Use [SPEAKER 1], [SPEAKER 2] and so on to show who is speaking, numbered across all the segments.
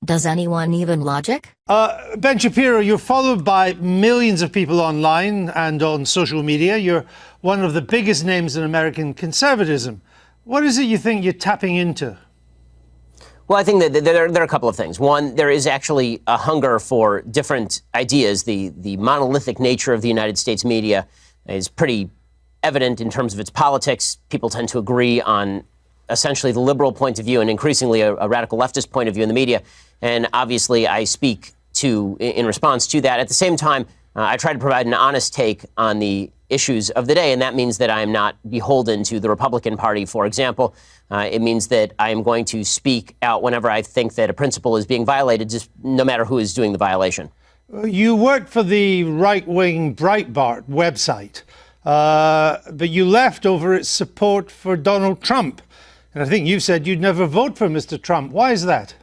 [SPEAKER 1] Does anyone even logic?
[SPEAKER 2] Ben Shapiro, you're followed by millions of people online and on social media. You're one of the biggest names in American conservatism. What is it you think you're tapping into?
[SPEAKER 3] Well, I think that there are a couple of things. One, there is actually a hunger for different ideas. The monolithic nature of the United States media is pretty evident in terms of its politics. People tend to agree on essentially the liberal point of view and increasingly a radical leftist point of view in the media. And obviously, I speak in response to that. At the same time, I try to provide an honest take on the issues of the day, and that means that I am not beholden to the Republican Party, for example. It means that I am going to speak out whenever I think that a principle is being violated, just no matter who is doing the violation.
[SPEAKER 2] You worked for the right-wing Breitbart website, but you left over its support for Donald Trump. And I think you said you'd never vote for Mr. Trump. Why is that?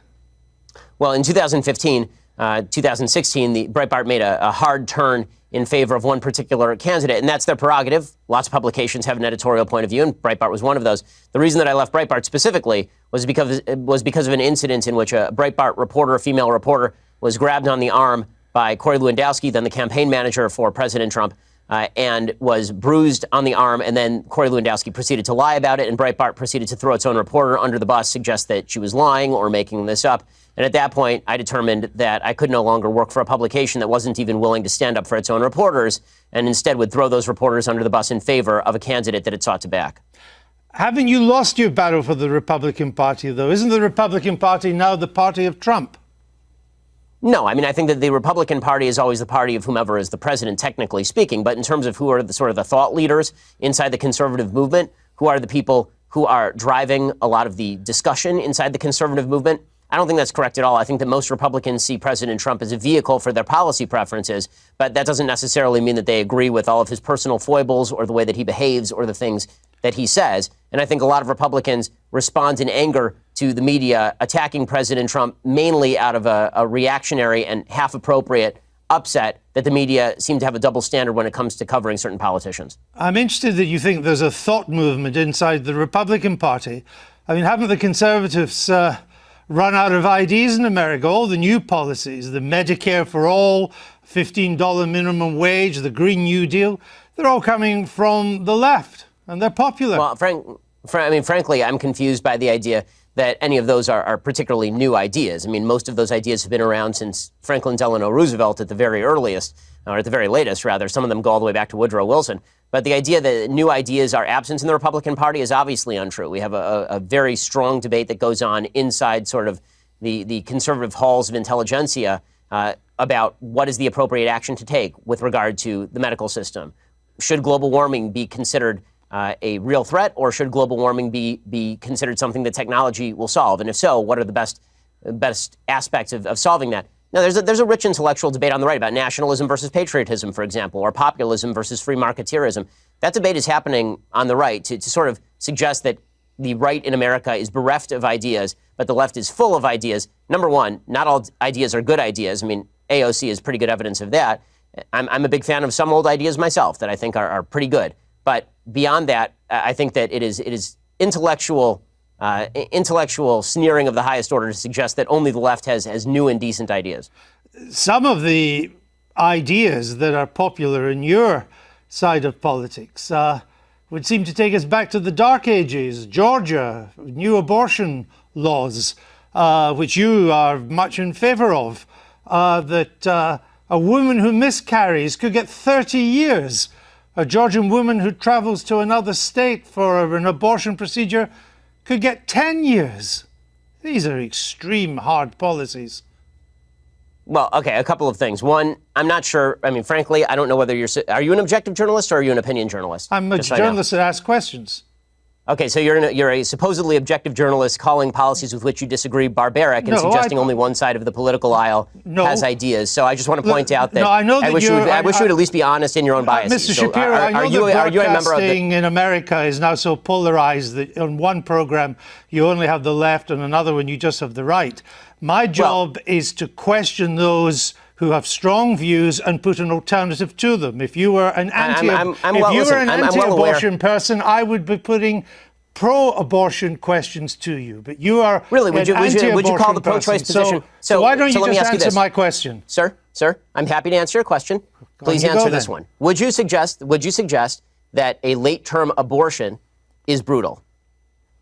[SPEAKER 3] Well, in 2015, 2016, the Breitbart made a hard turn in favor of one particular candidate, and that's their prerogative. Lots of publications have an editorial point of view, and Breitbart was one of those. The reason that I left Breitbart specifically was because of an incident in which a Breitbart reporter, a female reporter, was grabbed on the arm by Corey Lewandowski, then the campaign manager for President Trump, and was bruised on the arm, and then Corey Lewandowski proceeded to lie about it, and Breitbart proceeded to throw its own reporter under the bus, suggest that she was lying or making this up. And at that point, I determined that I could no longer work for a publication that wasn't even willing to stand up for its own reporters, and instead would throw those reporters under the bus in favor of a candidate that it sought to back.
[SPEAKER 2] Haven't you lost your battle for the Republican Party, though? Isn't the Republican Party now the party of Trump?
[SPEAKER 3] No, I mean, I think that the Republican Party is always the party of whomever is the president, technically speaking. But in terms of who are the sort of the thought leaders inside the conservative movement, who are the people who are driving a lot of the discussion inside the conservative movement, I don't think that's correct at all. I think that most Republicans see President Trump as a vehicle for their policy preferences, but that doesn't necessarily mean that they agree with all of his personal foibles or the way that he behaves or the things that he says. And I think a lot of Republicans respond in anger to the media attacking President Trump mainly out of a reactionary and half-appropriate upset that the media seem to have a double standard when it comes to covering certain politicians.
[SPEAKER 2] I'm interested that you think there's a thought movement inside the Republican Party. I mean, haven't the conservatives run out of ideas in America? All the new policies, the Medicare for all, $15 minimum wage, the Green New Deal, they're all coming from the left, and they're popular.
[SPEAKER 3] Well, frankly, I'm confused by the idea that any of those are particularly new ideas. I mean, most of those ideas have been around since Franklin Delano Roosevelt at the very earliest, or at the very latest, rather. Some of them go all the way back to Woodrow Wilson. But the idea that new ideas are absent in the Republican Party is obviously untrue. We have a very strong debate that goes on inside sort of the conservative halls of intelligentsia about what is the appropriate action to take with regard to the medical system. Should global warming be considered a real threat, or should global warming be considered something that technology will solve? And if so, what are the best aspects of solving that? Now, there's a rich intellectual debate on the right about nationalism versus patriotism, for example, or populism versus free marketeerism. That debate is happening on the right to sort of suggest that the right in America is bereft of ideas, but the left is full of ideas. Number one, not all ideas are good ideas. I mean, AOC is pretty good evidence of that. I'm a big fan of some old ideas myself that I think are pretty good. But beyond that, I think that it is intellectual sneering of the highest order to suggest that only the left has new and decent ideas.
[SPEAKER 2] Some of the ideas that are popular in your side of politics would seem to take us back to the Dark Ages. Georgia, new abortion laws, which you are much in favor of, that a woman who miscarries could get 30 years. A Georgian woman who travels to another state for an abortion procedure could get 10 years. These are extreme hard policies.
[SPEAKER 3] Well, okay, a couple of things. One, I'm not sure. I mean, frankly, I don't know whether are you an objective journalist or are you an opinion journalist?
[SPEAKER 2] I'm a journalist that asks questions. Okay,
[SPEAKER 3] so you're a supposedly objective journalist calling policies with which you disagree barbaric and suggesting only one side of the political aisle has ideas. So I just want to point out that I wish you would at least be honest in your own biases.
[SPEAKER 2] Mr. Shapiro, I know that broadcasting in America is now so polarized that on one program you only have the left and another one you just have the right. My job is to question those who have strong views and put an alternative to them. If you were an anti-abortion person, I would be putting pro-abortion questions to you, but you are
[SPEAKER 3] really. Would you call the pro-choice
[SPEAKER 2] person.
[SPEAKER 3] position?
[SPEAKER 2] So why don't you
[SPEAKER 3] let me
[SPEAKER 2] just
[SPEAKER 3] ask you
[SPEAKER 2] answer
[SPEAKER 3] this.
[SPEAKER 2] my question,
[SPEAKER 3] Sir? I'm happy to answer your question. Please answer this one. Would you suggest that a late-term abortion is brutal?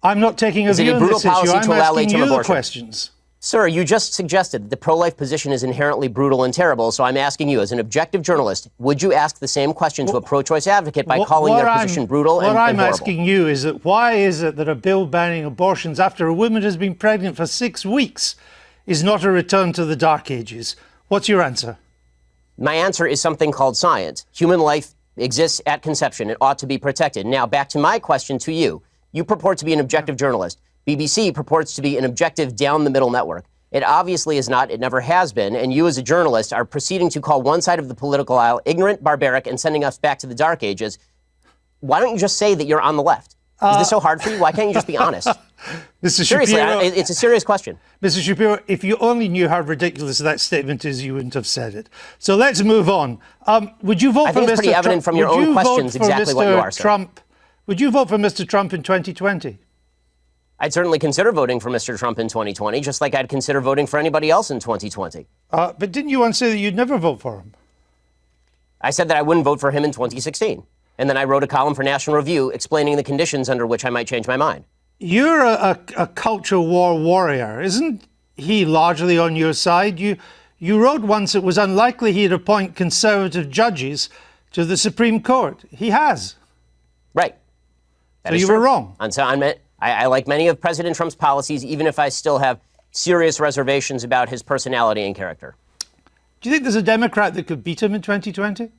[SPEAKER 2] I'm not taking a view on this issue. I'm asking you the questions.
[SPEAKER 3] Sir, you just suggested that the pro-life position is inherently brutal and terrible, so I'm asking you, as an objective journalist, would you ask the same question to a pro-choice advocate by calling their position brutal and horrible?
[SPEAKER 2] What I'm asking you is that why is it that a bill banning abortions after a woman has been pregnant for 6 weeks is not a return to the Dark Ages? What's your answer?
[SPEAKER 3] My answer is something called science. Human life exists at conception. It ought to be protected. Now, back to my question to you. You purport to be an objective journalist. BBC purports to be an objective down-the-middle network. It obviously is not. It never has been. And you, as a journalist, are proceeding to call one side of the political aisle ignorant, barbaric, and sending us back to the Dark Ages. Why don't you just say that you're on the left? Is this so hard for you? Why can't you just be honest?
[SPEAKER 2] Mr.
[SPEAKER 3] Seriously,
[SPEAKER 2] Shapiro,
[SPEAKER 3] it's a serious question.
[SPEAKER 2] Mr. Shapiro, if you only knew how ridiculous that statement is, you wouldn't have said it. So let's move on. Would you vote for Mr. Trump? I think
[SPEAKER 3] it's pretty evident from your own questions exactly what you are, sir.
[SPEAKER 2] Would you vote for Mr. Trump in 2020?
[SPEAKER 3] I'd certainly consider voting for Mr. Trump in 2020, just like I'd consider voting for anybody else in 2020.
[SPEAKER 2] But didn't you once say that you'd never vote for him?
[SPEAKER 3] I said that I wouldn't vote for him in 2016. And then I wrote a column for National Review explaining the conditions under which I might change my mind.
[SPEAKER 2] You're a culture war warrior. Isn't he largely on your side? You wrote once it was unlikely he'd appoint conservative judges to the Supreme Court. He has.
[SPEAKER 3] Right.
[SPEAKER 2] So you were wrong.
[SPEAKER 3] I like many of President Trump's policies, even if I still have serious reservations about his personality and character.
[SPEAKER 2] Do you think there's a Democrat that could beat him in 2020?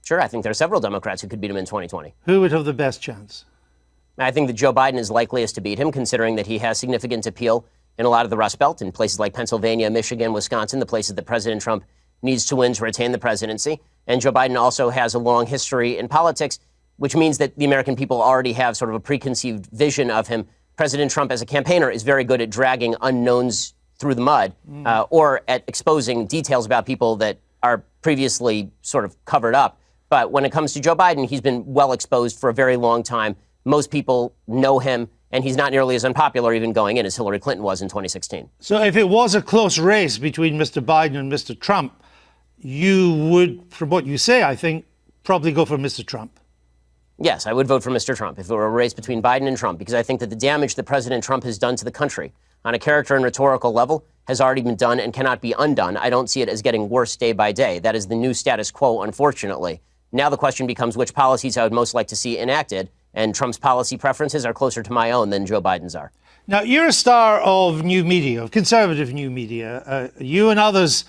[SPEAKER 3] Sure, I think there are several Democrats who could beat him in 2020.
[SPEAKER 2] Who would have the best chance?
[SPEAKER 3] I think that Joe Biden is likeliest to beat him, considering that he has significant appeal in a lot of the Rust Belt, in places like Pennsylvania, Michigan, Wisconsin, the places that President Trump needs to win to retain the presidency. And Joe Biden also has a long history in politics, which means that the American people already have sort of a preconceived vision of him. President Trump, as a campaigner, is very good at dragging unknowns through the mud, or at exposing details about people that are previously sort of covered up. But when it comes to Joe Biden, he's been well exposed for a very long time. Most people know him, and he's not nearly as unpopular even going in as Hillary Clinton was in 2016.
[SPEAKER 2] So if it was a close race between Mr. Biden and Mr. Trump, you would, from what you say, I think, probably go for Mr. Trump.
[SPEAKER 3] Yes, I would vote for Mr. Trump if it were a race between Biden and Trump, because I think that the damage that President Trump has done to the country on a character and rhetorical level has already been done and cannot be undone. I don't see it as getting worse day by day. That is the new status quo, unfortunately. Now the question becomes which policies I would most like to see enacted, and Trump's policy preferences are closer to my own than Joe Biden's are.
[SPEAKER 2] Now, you're a star of new media, of conservative new media. You and others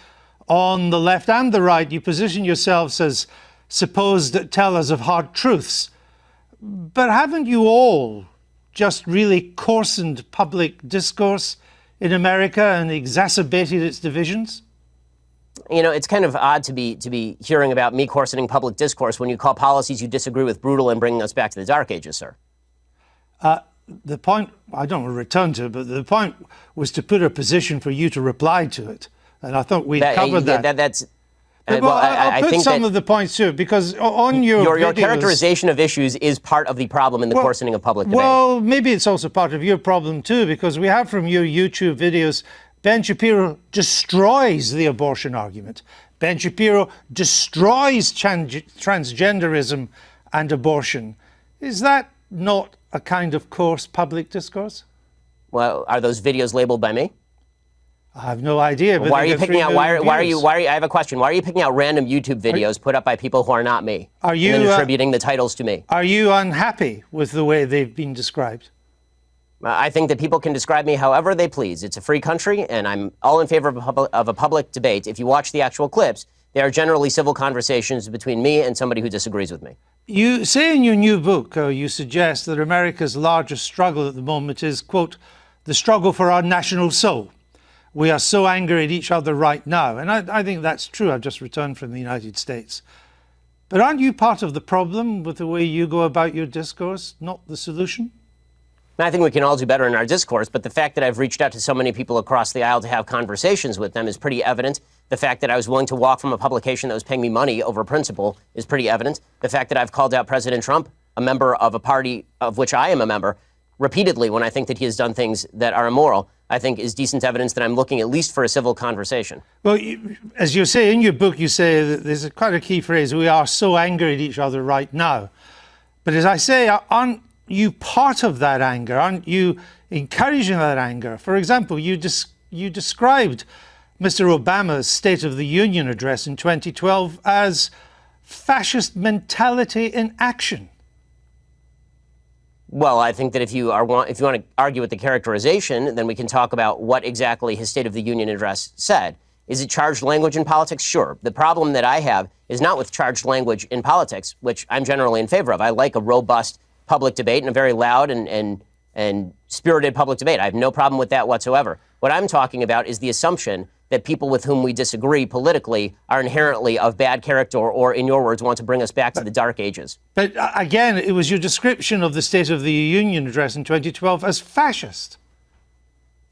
[SPEAKER 2] on the left and the right, you position yourselves as supposed tellers of hard truths. But haven't you all just really coarsened public discourse in America and exacerbated its divisions?
[SPEAKER 3] You know, it's kind of odd to be hearing about me coarsening public discourse when you call policies you disagree with brutal and bringing us back to the Dark Ages, sir.
[SPEAKER 2] The point, I don't want to return to it, but the point was to put a position for you to reply to it. And I thought we covered that. I'll put some of the points too, because on your videos,
[SPEAKER 3] characterization of issues is part of the problem in the coarsening of public debate.
[SPEAKER 2] Well, maybe it's also part of your problem too, because we have from your YouTube videos, Ben Shapiro destroys the abortion argument. Ben Shapiro destroys transgenderism and abortion. Is that not a kind of coarse public discourse?
[SPEAKER 3] Well, are those videos labeled by me?
[SPEAKER 2] I have no idea. But
[SPEAKER 3] why are you picking out? Why are you? I have a question. Why are you picking out random YouTube videos put up by people who are not me?
[SPEAKER 2] Are you
[SPEAKER 3] and then attributing the titles to me?
[SPEAKER 2] Are you unhappy with the way they've been described?
[SPEAKER 3] I think that people can describe me however they please. It's a free country, and I'm all in favor of a public debate. If you watch the actual clips, they are generally civil conversations between me and somebody who disagrees with me.
[SPEAKER 2] You say in your new book, you suggest that America's largest struggle at the moment is, quote, the struggle for our national soul. We are so angry at each other right now. And I think that's true. I've just returned from the United States. But aren't you part of the problem with the way you go about your discourse, not the solution?
[SPEAKER 3] I think we can all do better in our discourse, but the fact that I've reached out to so many people across the aisle to have conversations with them is pretty evident. The fact that I was willing to walk from a publication that was paying me money over principle is pretty evident. The fact that I've called out President Trump, a member of a party of which I am a member, repeatedly when I think that he has done things that are immoral, I think is decent evidence that I'm looking at least for a civil conversation.
[SPEAKER 2] Well, as you say in your book, you say that there's quite a key phrase, we are so angry at each other right now. But as I say, aren't you part of that anger? Aren't you encouraging that anger? For example, you described Mr. Obama's State of the Union address in 2012 as fascist mentality in action.
[SPEAKER 3] Well, I think that if you want to argue with the characterization, then we can talk about what exactly his State of the Union address said. Is it charged language in politics? Sure. The problem that I have is not with charged language in politics, which I'm generally in favor of. I like a robust public debate and a very loud and spirited public debate. I have no problem with that whatsoever. What I'm talking about is the assumption that people with whom we disagree politically are inherently of bad character or, in your words, want to bring us back to the dark ages.
[SPEAKER 2] But again, it was your description of the State of the Union address in 2012 as fascist.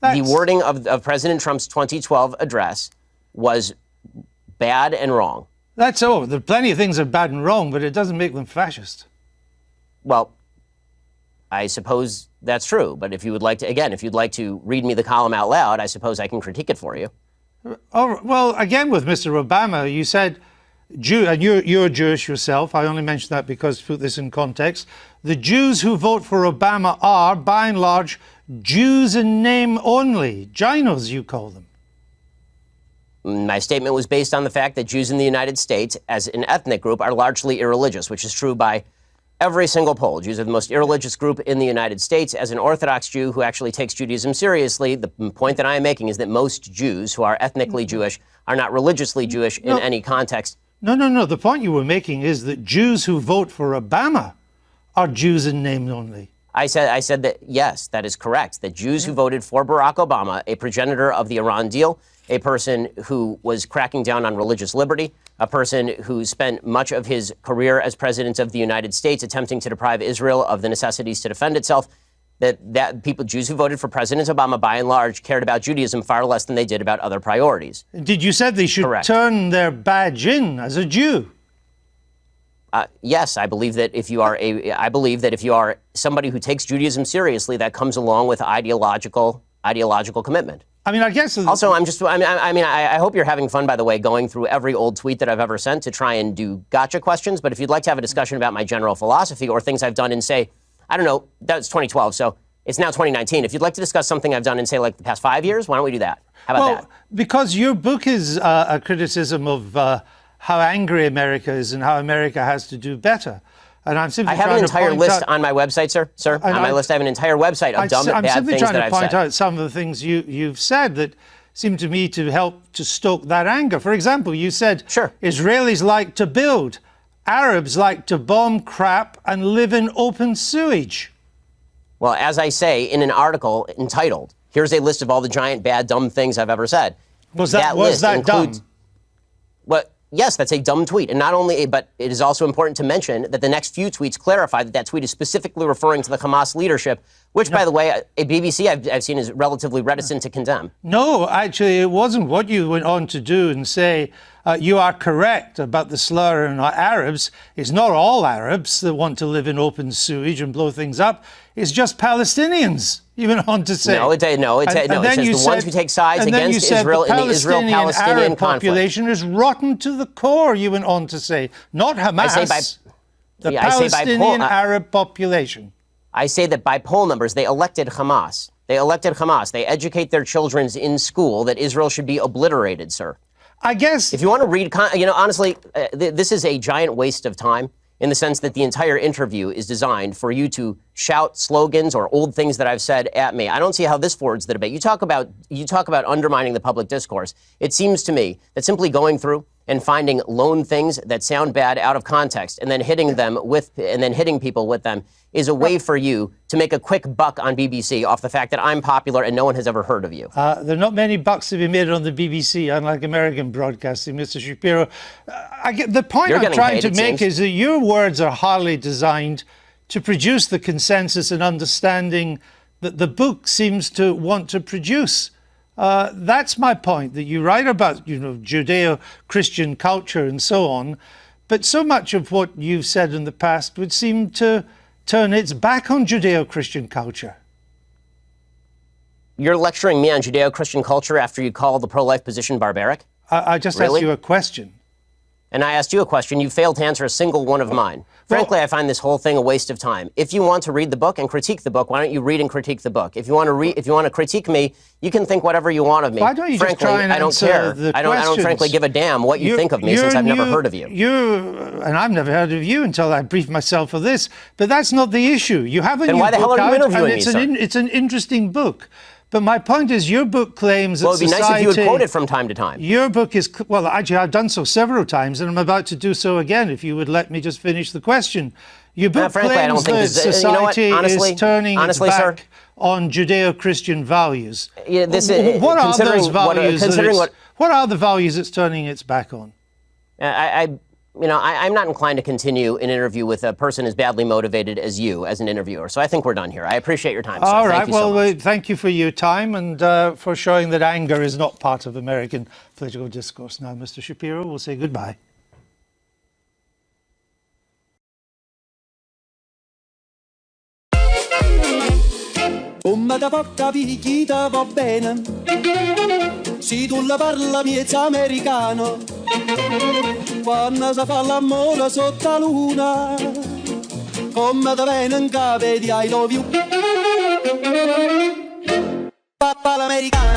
[SPEAKER 3] The wording of President Trump's 2012 address was bad and wrong.
[SPEAKER 2] That's all. There are plenty of things that are bad and wrong, but it doesn't make them fascist.
[SPEAKER 3] Well, I suppose that's true. But if you would like to, again, if you'd like to read me the column out loud, I suppose I can critique it for you.
[SPEAKER 2] Oh, well, again, with Mr. Obama, you said, and you're Jewish yourself. I only mention that because to put this in context. The Jews who vote for Obama are, by and large, Jews in name only. Ginos, you call them.
[SPEAKER 3] My statement was based on the fact that Jews in the United States, as an ethnic group, are largely irreligious, which is true by every single poll. Jews are the most irreligious group in the United States. As an Orthodox Jew who actually takes Judaism seriously, the point that I am making is that most Jews who are ethnically Jewish are not religiously Jewish in any context.
[SPEAKER 2] No. The point you were making is that Jews who vote for Obama are Jews in name only.
[SPEAKER 3] I said that, yes, that is correct, that Jews who voted for Barack Obama, a progenitor of the Iran deal, a person who was cracking down on religious liberty, a person who spent much of his career as president of the United States attempting to deprive Israel of the necessities to defend itself, that people, Jews who voted for President Obama, by and large, cared about Judaism far less than they did about other priorities.
[SPEAKER 2] Did you say they should turn their badge in as a Jew?
[SPEAKER 3] Yes, I believe that if you are somebody who takes Judaism seriously, that comes along with ideological commitment.
[SPEAKER 2] I mean, I guess.
[SPEAKER 3] Also, I hope you're having fun, by the way, going through every old tweet that I've ever sent to try and do gotcha questions. But if you'd like to have a discussion about my general philosophy or things I've done in, say, I don't know, that was 2012, so it's now 2019. If you'd like to discuss something I've done in, say, like the past 5 years, why don't we do that? How about that?
[SPEAKER 2] Because your book is a criticism of how angry America is and how America has to do better. And I'm simply
[SPEAKER 3] I have an entire list on my website, sir. On my list, I have an entire website of dumb, bad things that I've said. I'm simply trying to point out some of the things you've said that seem to me to help to stoke that anger. For example, you said Israelis like to build, Arabs like to bomb crap and live in open sewage. Well, as I say in an article entitled, "Here's a list of all the giant, bad, dumb things I've ever said."
[SPEAKER 2] Was that dumb?
[SPEAKER 3] What? Yes, that's a dumb tweet. And not only, but it is also important to mention that the next few tweets clarify that that tweet is specifically referring to the Hamas leadership, which, by the way, a BBC I've seen is relatively reticent to condemn.
[SPEAKER 2] No, actually, it wasn't. What you went on to do and say, you are correct about the slur on Arabs. It's not all Arabs that want to live in open sewage and blow things up. It's just Palestinians. You went on to say.
[SPEAKER 3] It says the ones who take sides against Israel in the Israel-Palestinian
[SPEAKER 2] population is rotten to the core, you went on to say. Not Hamas, the Palestinian Arab population.
[SPEAKER 3] I say that by poll numbers, they elected Hamas. They educate their children in school that Israel should be obliterated, sir.
[SPEAKER 2] I guess.
[SPEAKER 3] If you want to read, honestly, this is a giant waste of time, in the sense that the entire interview is designed for you to shout slogans or old things that I've said at me. I don't see how this forwards the debate. You talk about undermining the public discourse. It seems to me that simply going through and finding lone things that sound bad out of context and then hitting people with them is a way for you to make a quick buck on BBC off the fact that I'm popular and no one has ever heard of you.
[SPEAKER 2] There are not many bucks to be made on the BBC, unlike American broadcasting, Mr. Shapiro. The point I'm trying to make is that your words are hardly designed to produce the consensus and understanding that the book seems to want to produce. That's my point, that you write about, Judeo-Christian culture and so on, but so much of what you've said in the past would seem to turn its back on Judeo-Christian culture?
[SPEAKER 3] You're lecturing me on Judeo-Christian culture after you call the pro-life position barbaric?
[SPEAKER 2] I just
[SPEAKER 3] Really?
[SPEAKER 2] asked you a question.
[SPEAKER 3] And I asked you a question. You failed to answer a single one of mine. Frankly, I find this whole thing a waste of time. If you want to read the book and critique the book, why don't you read and critique the book? If you want to critique me, you can think whatever you want of me.
[SPEAKER 2] Why don't you
[SPEAKER 3] frankly,
[SPEAKER 2] just try and
[SPEAKER 3] I don't
[SPEAKER 2] answer
[SPEAKER 3] care.
[SPEAKER 2] the
[SPEAKER 3] I don't
[SPEAKER 2] questions?
[SPEAKER 3] frankly give a damn what you think of me since I've never heard of you.
[SPEAKER 2] And I've never heard of you until I briefed myself for this. But that's not the issue. You have a
[SPEAKER 3] Then
[SPEAKER 2] new
[SPEAKER 3] why the hell
[SPEAKER 2] book
[SPEAKER 3] are you
[SPEAKER 2] out,
[SPEAKER 3] interviewing
[SPEAKER 2] and
[SPEAKER 3] me, sir?
[SPEAKER 2] it's an interesting book. But my point is, your book claims that
[SPEAKER 3] Well, it'd be nice if you would quote it from time to time.
[SPEAKER 2] Your book is, well, actually, I've done so several times, and I'm about to do so again, if you would let me just finish the question. Your book
[SPEAKER 3] frankly, I don't
[SPEAKER 2] claims
[SPEAKER 3] think
[SPEAKER 2] that
[SPEAKER 3] this, you know what?
[SPEAKER 2] society
[SPEAKER 3] Honestly-
[SPEAKER 2] is turning
[SPEAKER 3] honestly,
[SPEAKER 2] its
[SPEAKER 3] sir,
[SPEAKER 2] back on Judeo-Christian values.
[SPEAKER 3] Yeah, this,
[SPEAKER 2] what are
[SPEAKER 3] considering
[SPEAKER 2] those values?
[SPEAKER 3] considering
[SPEAKER 2] what are the values it's turning its back on?
[SPEAKER 3] I'm not inclined to continue an interview with a person as badly motivated as you as an interviewer. So I think we're done here. I appreciate your time, sir.
[SPEAKER 2] All right.
[SPEAKER 3] Thank you so
[SPEAKER 2] Well,
[SPEAKER 3] much.
[SPEAKER 2] thank you for your time and for showing that anger is not part of American political discourse. Now, Mr. Shapiro, we'll say goodbye.
[SPEAKER 4] Come da porca picchita va bene, se tu la parla miezza americano, quando si fa l'amore sotto la luna, come da bene in capo di I love you. Papà l'americano.